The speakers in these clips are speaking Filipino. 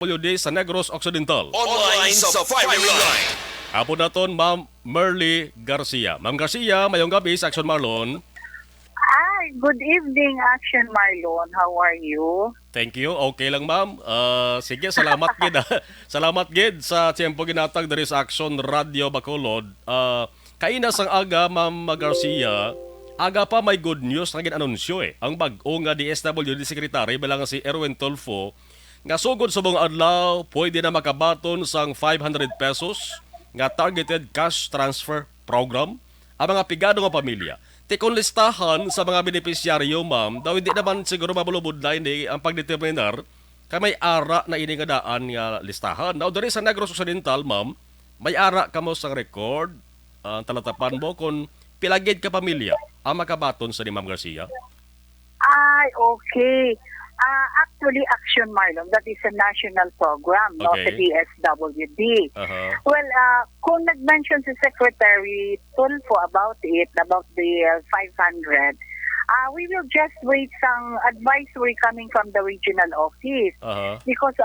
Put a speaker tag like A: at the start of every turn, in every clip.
A: PSWD sa Negros Occidental.
B: Online sa firing line.
A: Apo naton Ma'am Merly Garcia. Ma'am Garcia, mayong gabi sa Action Marlon.
C: Hi, good evening, Action Marlon. How are you?
A: Thank you. Okay lang, ma'am. Sige, salamat gid. Salamat gid sa tiyempo ginatag diri sa Action Radio Bacolod. Kaina sang aga, Ma'am Garcia. Aga pa may good news na ginanunsyo eh. Ang bag-o nga DSWD Secretary bilang si Erwin Tolfo nga sugod sa buong adlaw pwede na makabaton sang 500 pesos nga targeted cash transfer program ang mga pigado nga pamilya. Tikon listahan sa mga benepisyaryo, ma'am, daw hindi naman siguro mabulubod na hindi ang pagdeterminar kay may ara na ini nga daan nga listahan. Now, dari sa Negros Occidental, ma'am, may ara ka mo sa record, talatapan mo kung pilagid ka pamilya ang makabaton sa ni Ma'am Garcia.
C: Ay, okay. Actually, Action Marlon, that is a national program, no,
A: Okay.
C: sa PSWD.
A: Uh-huh.
C: Well, kung nag-mention si Secretary Tulfo about the 500, we will just wait some advisory coming from the regional office.
A: Uh-huh.
C: Because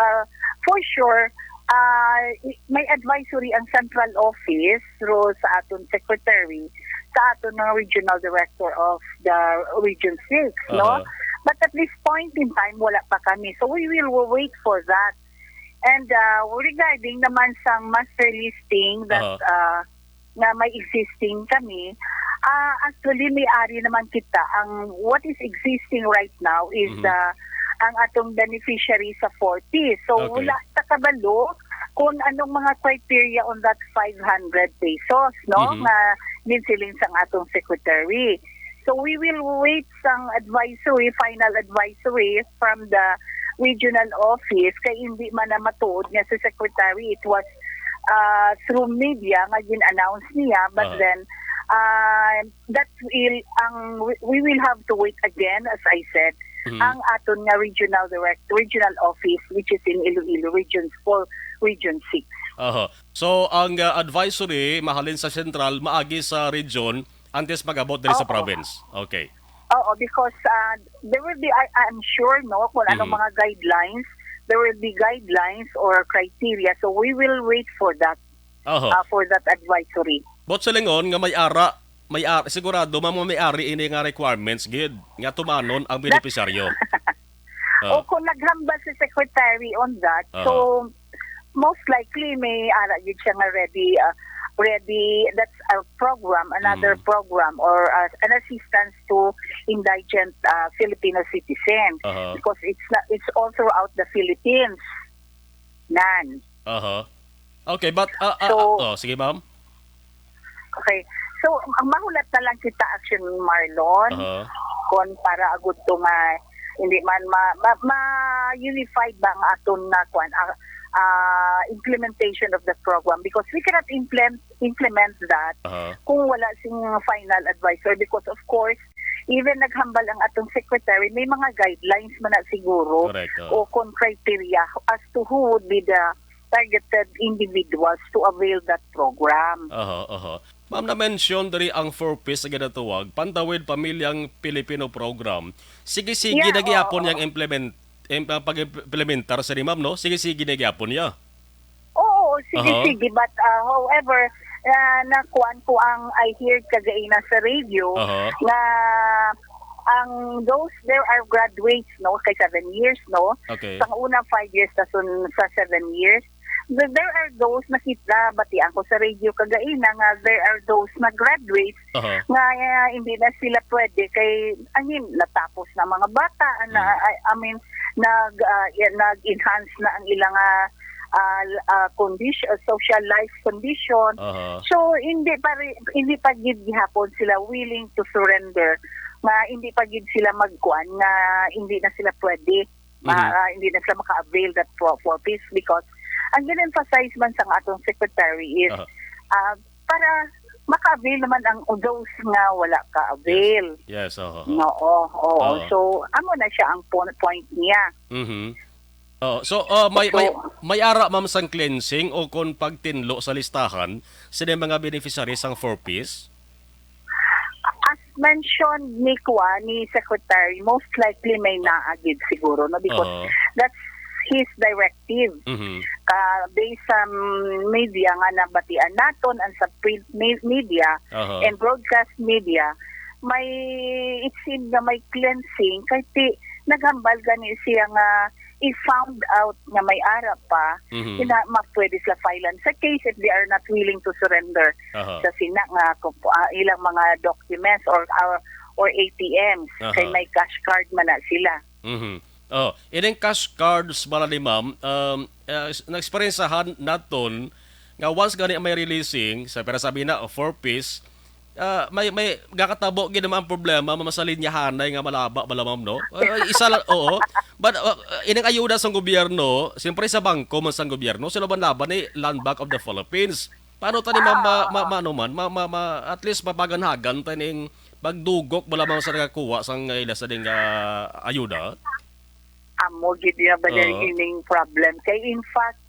C: for sure, may advisory ang central office through sa aton secretary, sa aton ng regional director of the Region 6, no?
A: Uh-huh.
C: But at this point in time, wala pa kami. So we will wait for that. And regarding naman sa master listing that na may existing kami, actually may-ari naman kita. What is existing right now is ang atong beneficiary sa 40. So
A: Okay.
C: wala sa kabalo kung anong mga criteria on that 500 pesos, no? Na minsiling sa atong secretary. So we will wait some advisory, final advisory from the regional office kay hindi man na matuod niya sa secretary. It was through media nga gin-announce niya, but then that we will have to wait again, as I said, ang aton nga regional office, which is in Iloilo, Region 4, Region 6.
A: Uh-huh. So, ang advisory mahalin sa central, maagi sa region, antes mag-abot diri sa province. Okay.
C: Oo, because there will be, I'm sure, no, kung anong mga guidelines, there will be guidelines or criteria. So we will wait for that, for that advisory.
A: Bot sa lingon nga may ara, sigurado may-ari ini nga requirements gid nga tumanon ang benepisaryo.
C: O kung naghambal si secretary on that, so most likely may ara gid siya nga ready, that's a program, another program, or an assistance to indigent Filipino citizens, because it's all throughout the Philippines.
A: Okay, but sige, ma'am.
C: Okay. So, ang mahulat na lang kita, Action Marlon, kung para agud to nga hindi man ma-unified ba ang aton na implementation of the program, because we cannot implement that kung wala sing final advisor, because of course even naghambal ang atong secretary, may mga guidelines man na siguro.
A: Correct,
C: o kung criteria as to who would be the targeted individuals to avail that program.
A: Ma'am, na-mention dari ang 4Ps na ginatawag, Pantawid Pamilyang Pilipino Program. Sige-sige nagyapon yang pag-implementar sa ni ma'am, no? Sige-sige nagyapon niya.
C: Oo, sige-sige. But however, nakuan ko ang I hear kagaina sa radio na there are graduates, no, kay 7 years, no?
A: Okay.
C: Sa unang 5 years sa 7 years. There are those nakita, batian ko sa radio kagaina nga there are those na graduates nga hindi na sila pwede kay natapos na mga bata nag-enhance na ang ilang condition, social life condition. So hindi pa gid gihapon sila willing to surrender, nga hindi pa gid sila magkuan nga hindi na sila pwede, hindi na sila maka-avail that for peace, because ang gin-emphasize man sa atong secretary is para maka-avail naman ang those nga wala ka-avail.
A: Yes.
C: So amo na siya ang point niya.
A: So may ara ma'am sang cleansing o kon pagtinlo sa listahan sa mga beneficiaries ang 4Ps?
C: As mentioned ni Secretary, most likely may naagid siguro, no, because that's his directive. Based sa media nga nabatian naton and sa print media and broadcast media, may it seemed na may cleansing kay naghambal gani siya nga i-found out nga may ara pa pwede sila filean sa case if they are not willing to surrender sa sina nga ilang mga documents or ATMs kay may cash card man na sila.
A: Ining cash cards bala ni ma'am, na-experiencehan naton nga once gani may releasing sa pera sabi na 4-piece, may gakatabo gid naman ang problema mamasalinyahanay nga malaba bala ma'am no. Isa lang but ining ayuda sa gobyerno, siyempre sa bangko man sa gobyerno, sila ban laban ni Land Bank of the Philippines. Paano tani at least mapaganhagan taning pagdugok bala ma'am sa nagakuha sang ila sa ding ayuda?
C: Amo gid na ba ining problem kay in fact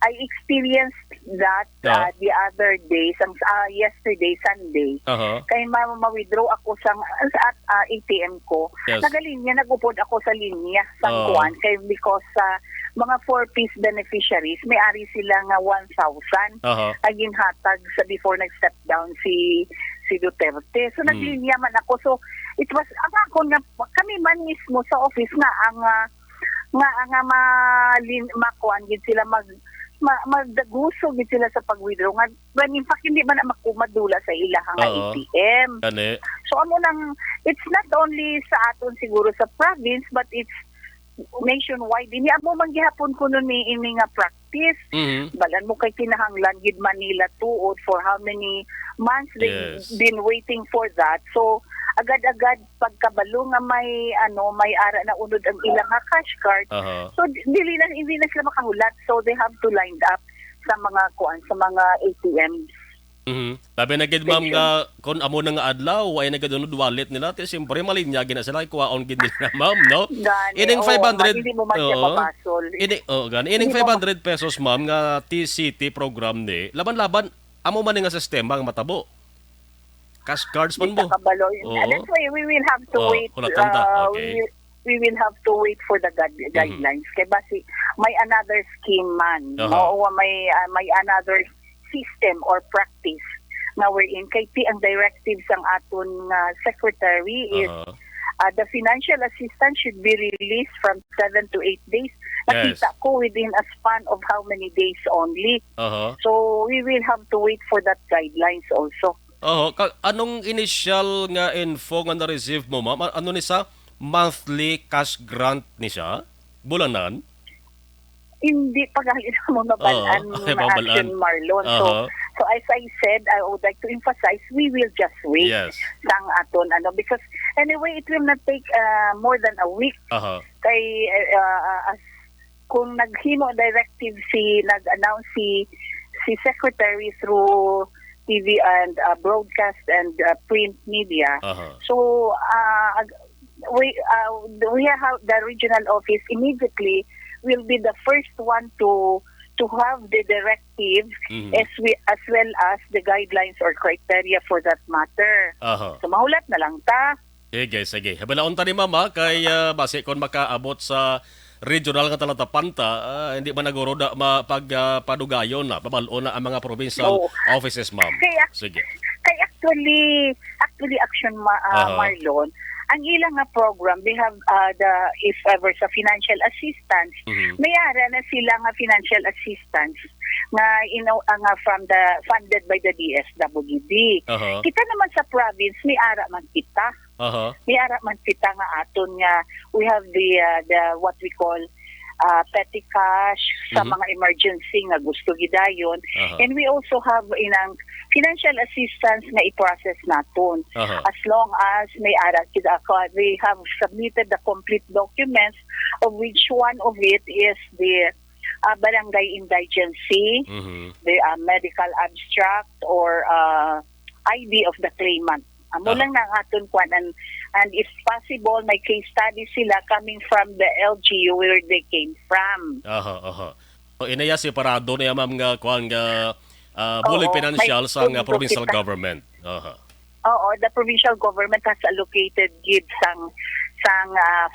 C: I experienced that the other day yesterday Sunday kay ma-withdraw ako sa ATM ko. Nagalinya nagupod ako sa linya sa kuan kay because mga 4-piece beneficiaries may ari sila nga 1,000 agin hatag sa before nag-step down si Duterte. So naglinya man ako. So it was ako nga kami man mismo sa office nga ang makuan gid sila magdaguso gid sila sa pag-withdraw nga when in fact hindi man na makumadula sa ilahang ATM. So amo nang it's not only sa aton siguro sa province but it's nationwide. Ini amo man gihapon kuno ni ini nga practice. Balan mo kay kinahanglan gid Manila tuod for how many months they've been waiting for that. So agad-agad pagkabalo nga may ara na unod ang ilang nga cash card. So hindi na sila makahulat. So they have to line up sa mga ATMs.
A: Labi na gid ma'am nga kon amo na nga adlaw ay nagadunod wallet nila ti siyempre malinyagin na sila kuwaon gid nila ma'am no. Ining 500
C: hindi mo man siya mabasol.
A: Ining 500 pesos ma'am nga TCT program ni laban-laban amo man nga sistema nga matabo. Cash cards man mo.
C: That's why we will have to wait. We will have to wait for the guidelines. Kaya basi may another scheme man. May another system or practice na wherein kay ang directives ang aton secretary is the financial assistance should be released from 7 to 8 days. Nakita ko within a span of how many days only. So we will have to wait for that guidelines also.
A: Anong initial nga info nga na-receive mo ma'am? Ano ni sa monthly cash grant ni siya? Bulanan?
C: Hindi pa gahit mo mabalaan action Marlon. So as I said, I would like to emphasize we will just wait sang aton because anyway it will not take more than a week. Kay kung naghimo directive nag-announce si secretary through TV and broadcast and print media. So we have the regional office immediately will be the first one to have the directive as well as the guidelines or criteria for that matter. So mahulat na lang ta.
A: Sige. Habalaon ta ni mama kay base kon makaabot sa regional nga talatapanta, hindi man nagoroda pagpadugayon na, pabalon na ang mga provincial offices, ma'am. Sige.
C: Kay actually action Marlon, ang ilang nga program, they have if ever sa financial assistance, may ara na sila nga financial assistance nga funded by the DSWD. Kita naman sa province, may ara man kita. May ara man kita nga aton nga we have the what we call petty cash sa mga emergency nga gusto gidayon. And we also have inang financial assistance nga i-process naton. As long as may ara kita we have submitted the complete documents of which one of it is the barangay indigency, the medical abstract or ID of the claimant. Amo lang nang aton kwan and if possible may case study sila coming from the LGU where they came from.
A: Inaya separado na ma'am nga kwan nga bulig financial sa provincial government.
C: The provincial government has allocated gid sang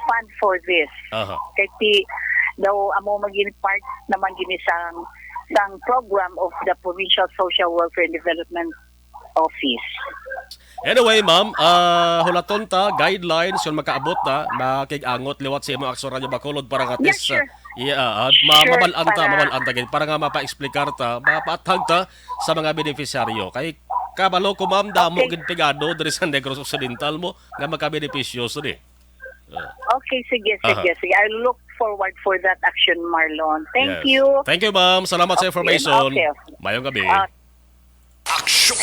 C: fund for this. daw amo maging part naman gini sang program of the Provincial Social Welfare and Development Office.
A: Anyway, ma'am, hulaton ta, guidelines, yung makaabot na, makigangot liwat sa imong Aksyon Radio Bacolod para nga
C: Yes,
A: tis,
C: sure. Sure,
A: mabalaan ta,
C: para-
A: gid, para nga mapa-explicar ta, mapatag ta sa mga beneficiaryo. Kay kabalo ko, ma'am, damo
C: Okay.
A: gid pigado diri sa Negros Occidental mo, nga magka-benepisyoso ni.
C: Okay, sige.
A: Aha.
C: I look forward for that action, Marlon. Thank
A: Yes.
C: you.
A: Thank you, ma'am. Salamat sa
C: Okay,
A: information.
C: okay.
A: Mayong gabi.
C: Ah,
B: Action